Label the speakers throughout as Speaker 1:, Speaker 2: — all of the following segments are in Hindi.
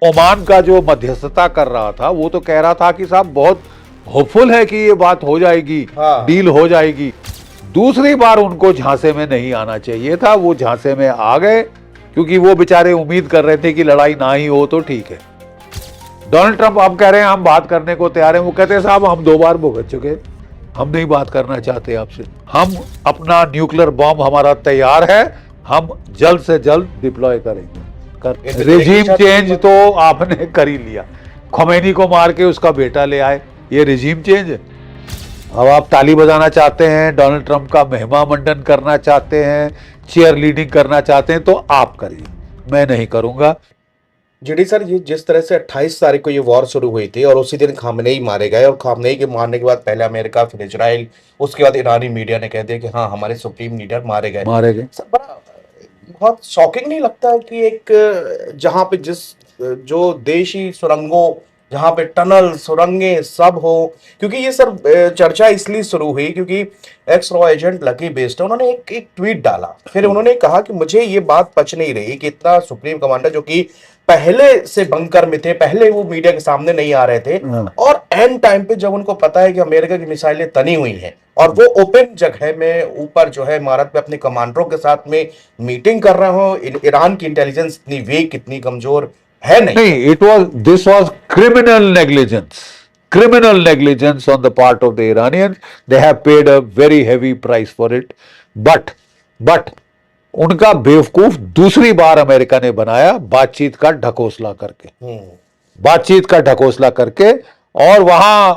Speaker 1: ओमान का जो मध्यस्थता कर रहा था वो तो कह रहा था कि साहब बहुत होपफुल है कि ये बात हो जाएगी, डील हो जाएगी। दूसरी बार उनको झांसे में नहीं आना चाहिए था, वो झांसे में आ गए क्योंकि वो बेचारे उम्मीद कर रहे थे कि लड़ाई ना ही हो तो ठीक है। डोनाल्ड ट्रंप अब कह रहे हैं हम बात करने को तैयार हैं। वो कहते हैं साहब हम 2 बार भुगत चुके, हम नहीं बात करना चाहते आपसे। हम अपना न्यूक्लियर बॉम्ब हमारा तैयार है, हम जल्द से जल्द डिप्लॉय करेंगे। रिजीम चेंज तो आपने कर ही लिया, खोमेनी को मार के उसका बेटा ले आए, ये रिजीम चेंज है। अब आप ताली बजाना चाहते हैं, डोनाल्ड ट्रंप का महिमा मंडन करना चाहते हैं, चेयर लीडिंग करना चाहते हैं तो आप करिए, मैं नहीं करूंगा।
Speaker 2: जीडी सर, ये जिस तरह से 28 तारीख को ये वॉर शुरू हुई थी और उसी दिन खामनेई मारे गए और खामनेई के मारने के बाद पहले अमेरिका, फिर इजराइल, उसके बाद ईरानी मीडिया ने कह दिया कि हाँ हमारे सुप्रीम लीडर मारे गए। सर बड़ा बहुत शॉकिंग नहीं लगता है कि एक जहां पे जो देशी सुरंगों, जहां पे टनल सुरंगें सब हो, क्योंकि ये सर चर्चा इसलिए शुरू हुई क्योंकि x raw agent lucky based उन्होंने एक ट्वीट डाला, फिर उन्होंने कहा कि मुझे ये बात पच नहीं रही कि इतना सुप्रीम कमांडर जो कि पहले से बंकर में थे, पहले वो मीडिया के सामने नहीं आ रहे थे, और एंड टाइम पे जब उनको पता है कि अमेरिका की मिसाइलें तनी हुई हैं और वो ओपन जगह में ऊपर जो है इमारत पे अपने कमांडरों के साथ में मीटिंग कर रहे हो, ईरान की इंटेलिजेंस इतनी वीक, इतनी कमजोर है नहीं,
Speaker 1: this was criminal negligence on the part of the Iranians. They have paid a very heavy price for it. But उनका बेवकूफ दूसरी बार अमेरिका ने बनाया बातचीत का ढकोसला करके। और वहां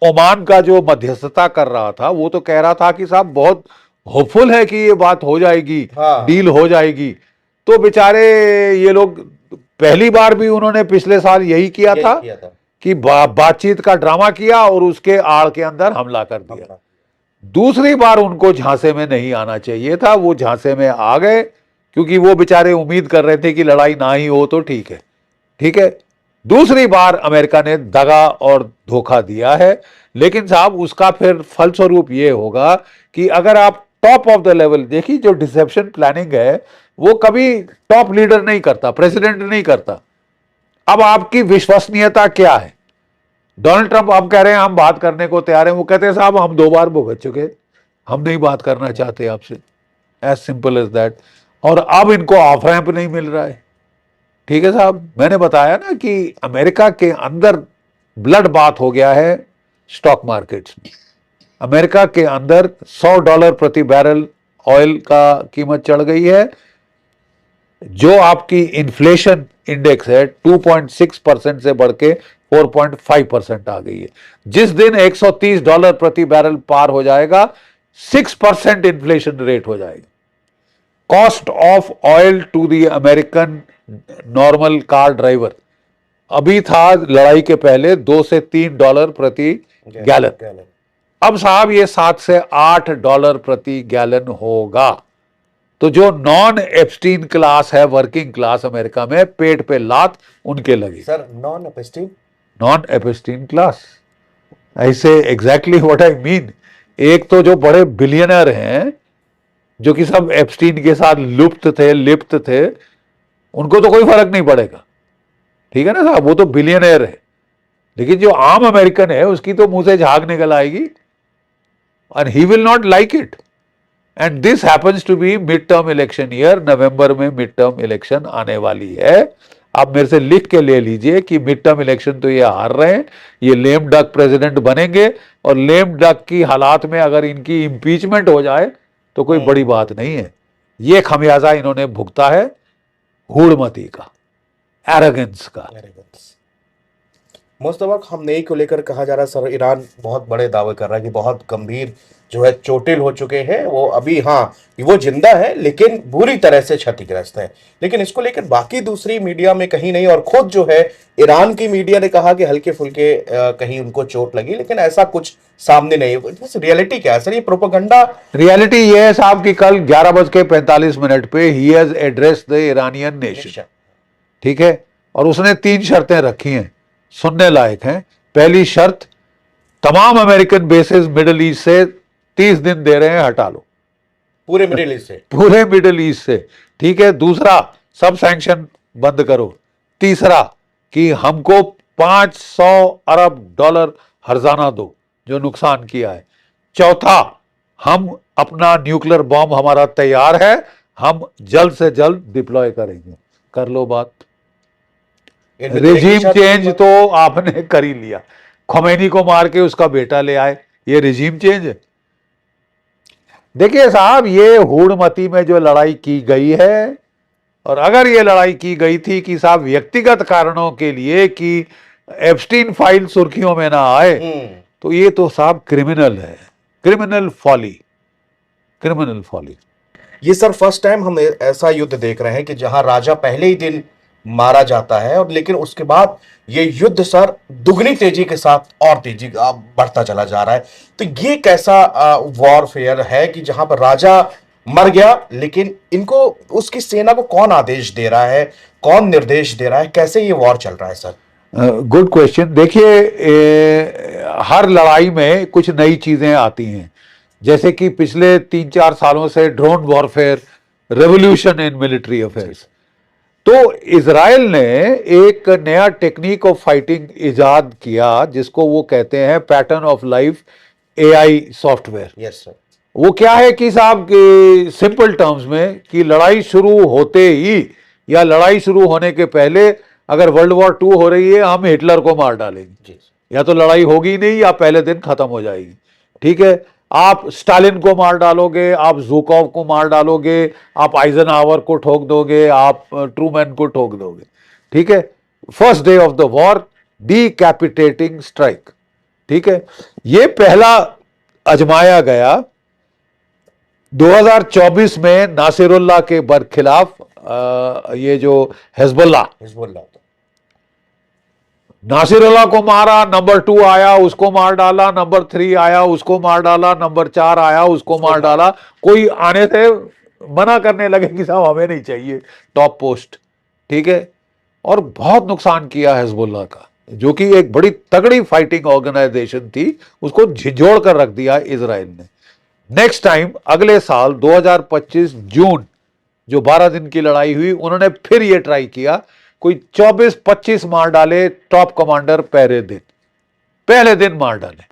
Speaker 1: ओमान का जो मध्यस्थता कर रहा था वो तो कह रहा था कि साहब बहुत होपफुल है कि ये बात हो जाएगी, डील हो जाएगी। तो बेचारे ये लोग पहली बार भी उन्होंने पिछले साल यही किया था कि बातचीत का ड्रामा किया और उसके आड़ के अंदर हमला कर दिया। दूसरी बार उनको झांसे में नहीं आना चाहिए था, वो झांसे में आ गए क्योंकि वो बेचारे उम्मीद कर रहे थे कि लड़ाई ना ही हो तो ठीक है। दूसरी बार अमेरिका ने दगा और धोखा दिया है, लेकिन साहब उसका फिर फलस्वरूप ये होगा कि अगर आप टॉप ऑफ द लेवल देखिए, जो डिसेप्शन प्लानिंग है वो कभी टॉप लीडर नहीं करता, प्रेसिडेंट नहीं करता। अब आपकी विश्वसनीयता क्या है? डोनाल्ड ट्रंप अब कह रहे हैं हम बात करने को तैयार हैं, वो कहते हैं साहब हम 2 बार भुगत चुके, हम नहीं बात करना चाहते आपसे। As simple as that. और अब इनको ऑफ रैंप नहीं मिल रहा है। ठीक है साहब, मैंने बताया ना कि अमेरिका के अंदर ब्लड बाथ हो गया है स्टॉक मार्केट्स में। अमेरिका के अंदर $100 प्रति बैरल ऑयल का कीमत चढ़ गई है। जो आपकी इन्फ्लेशन इंडेक्स है 2.6% से बढ़ के 4.5% आ गई है। जिस दिन $130 प्रति बैरल पार हो जाएगा 6% इन्फ्लेशन रेट हो जाएगा। Cost of oil to the American normal car driver अभी था लड़ाई के पहले $2 से $3 प्रति गैलन। अब साहब ये $7 से $8 प्रति गैलन होगा। तो जो नॉन एप्स्टीन क्लास है, वर्किंग क्लास अमेरिका में, पेट पे लात उनके लगी।
Speaker 2: सर
Speaker 1: नॉन एप्स्टीन क्लास, ऐसे एग्जैक्टली व्हाट आई मीन। एक तो जो बड़े बिलियनर हैं जो कि सब एप्स्टीन के साथ लिप्त थे, उनको तो कोई फर्क नहीं पड़ेगा, ठीक है ना साहब, वो तो बिलियनर है। लेकिन जो आम अमेरिकन है उसकी तो मुंह से झाग निकल आएगी, and he will not like it. And this happens to be mid term election year. नवंबर में मिड टर्म इलेक्शन आने वाली है। आप मेरे से लिख के ले लीजिए कि मिड टर्म इलेक्शन तो ये हार रहे हैं, ये लेम डक प्रेसिडेंट बनेंगे, और लेम डक की हालात में अगर इनकी इम्पीचमेंट हो जाए तो कोई बड़ी बात नहीं है। ये खमियाजा इन्होंने भुगता है हूड़मती का, एरोगेंस का।
Speaker 2: मुस्तफा खामनेई को लेकर कहा जा रहा है सर, ईरान बहुत बड़े दावे कर रहा है कि बहुत गंभीर जो है चोटिल हो चुके हैं वो। अभी हाँ वो जिंदा है लेकिन बुरी तरह से क्षतिग्रस्त है, लेकिन इसको लेकर बाकी दूसरी मीडिया में कहीं नहीं, और खुद जो है ईरान की मीडिया ने कहा कि हल्के फुल्के कहीं उनको चोट लगी, लेकिन ऐसा कुछ सामने नहीं है। रियलिटी क्या है सर, ये प्रोपेगेंडा?
Speaker 1: रियलिटी ये है साहब कि कल 11:45 पे he has addressed the Iranian nation, ठीक है, और उसने 3 शर्तें रखी हैं, सुनने लायक हैं। पहली शर्त, तमाम अमेरिकन बेसेस मिडिल ईस्ट से 30 दिन दे रहे हैं, हटा लो
Speaker 2: पूरे मिडिल ईस्ट से,
Speaker 1: ठीक है। दूसरा, सब सैंक्शन बंद करो। तीसरा, कि हमको 500 अरब डॉलर हर्जाना दो जो नुकसान किया है। चौथा, हम अपना न्यूक्लियर बॉम्ब हमारा तैयार है, हम जल्द से जल्द डिप्लॉय करेंगे। कर लो बात। रिजीम चेंज तो आपने कर ही लिया, खोमेनी को मार के उसका बेटा ले आए, ये रिजीम चेंज है। देखिए साहब, ये हुड़मती में जो लड़ाई की गई है, और अगर ये लड़ाई की गई थी कि साहब व्यक्तिगत कारणों के लिए कि एप्स्टीन फाइल सुर्खियों में ना आए, तो ये तो साहब क्रिमिनल है, क्रिमिनल फॉली, क्रिमिनल फॉली।
Speaker 2: ये सर फर्स्ट टाइम हम ऐसा युद्ध देख रहे हैं कि जहां राजा पहले ही दिन मारा जाता है, और लेकिन उसके बाद ये युद्ध सर दुगनी तेजी के साथ और तेजी बढ़ता चला जा रहा है। तो ये कैसा वॉरफेयर है कि जहां पर राजा मर गया, लेकिन इनको उसकी सेना को कौन आदेश दे रहा है, कौन निर्देश दे रहा है, कैसे ये वॉर चल रहा है सर?
Speaker 1: Good question. देखिए, हर लड़ाई में कुछ नई चीजें आती हैं, जैसे कि पिछले 3-4 सालों से drone warfare, revolution in military affairs. तो इजराइल ने एक नया टेक्निक ऑफ फाइटिंग इजाद किया जिसको वो कहते हैं pattern of life AI software.
Speaker 2: Yes sir.
Speaker 1: वो क्या है कि साहब के सिंपल टर्म्स में कि लड़ाई शुरू होते ही या लड़ाई शुरू होने के पहले अगर वर्ल्ड वॉर 2 हो रही है, हम हिटलर को मार डालेंगे, या तो लड़ाई होगी नहीं या पहले दिन खत्म हो जाएगी। ठीक है, आप स्टालिन को मार डालोगे, आप ज़ुकोव को मार डालोगे, आप आइजनहावर को ठोक दोगे, आप ट्रूमैन को ठोक दोगे। ठीक है, first day of the war, decapitating strike. ठीक है, ये पहला आजमाया गया 2024 में नासिरुल्लाह के बरखिलाफ। ये जो हिजबुल्लाह नासिरुल्लाह को मारा, नंबर 2 आया उसको मार डाला, नंबर 3 आया उसको मार डाला, नंबर 4 आया उसको मार डाला। कोई आने से मना करने लगे कि साहब हमें नहीं चाहिए टॉप पोस्ट। ठीक है, और बहुत नुकसान किया हिजबुल्लाह का, जो कि एक बड़ी तगड़ी फाइटिंग ऑर्गेनाइजेशन थी, उसको झिझोड़ कर रख दिया इजराइल ने। नेक्स्ट टाइम अगले साल 2025 जून जो 12 दिन की लड़ाई हुई, उन्होंने फिर ये ट्राई किया, कोई 24-25 मार डाले टॉप कमांडर पहले दिन मार डाले।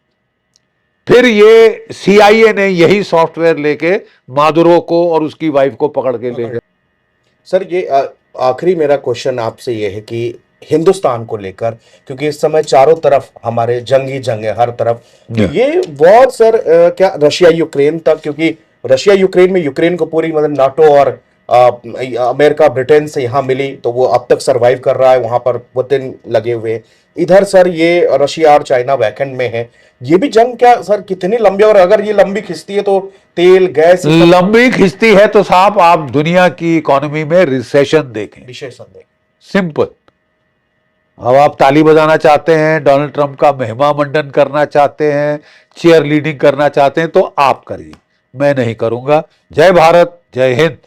Speaker 1: फिर ये CIA ने यही सॉफ्टवेयर लेके मादुरो को और उसकी वाइफ को पकड़ के ले गए।
Speaker 2: सर ये आखिरी मेरा क्वेश्चन आपसे ये है कि हिंदुस्तान को लेकर, क्योंकि इस समय चारों तरफ हमारे जंग है हर तरफ, ये वॉर सर क्या रशिया यूक्रेन तक, क्योंकि रशिया यूक्रेन में यूक्रेन को पूरी मतलब नाटो और अमेरिका ब्रिटेन से यहाँ मिली, तो वो अब तक सरवाइव कर रहा है, वहां पर पुतिन लगे हुए। इधर सर ये रशिया और चाइना वैकेंड में है। ये भी जंग क्या सर कितनी लंबी, और अगर ये लंबी खिंचती है तो तेल गैस
Speaker 1: लंबी खिंचती है तो साहब आप दुनिया की इकोनॉमी में रिसेशन देखें, सिंपल। अब आप ताली बजाना चाहते हैं, डोनाल्ड ट्रंप का महिमा मंडन करना चाहते हैं, चीयर लीडिंग करना चाहते हैं, तो आप करिए, मैं नहीं करूंगा। जय भारत, जय हिंद।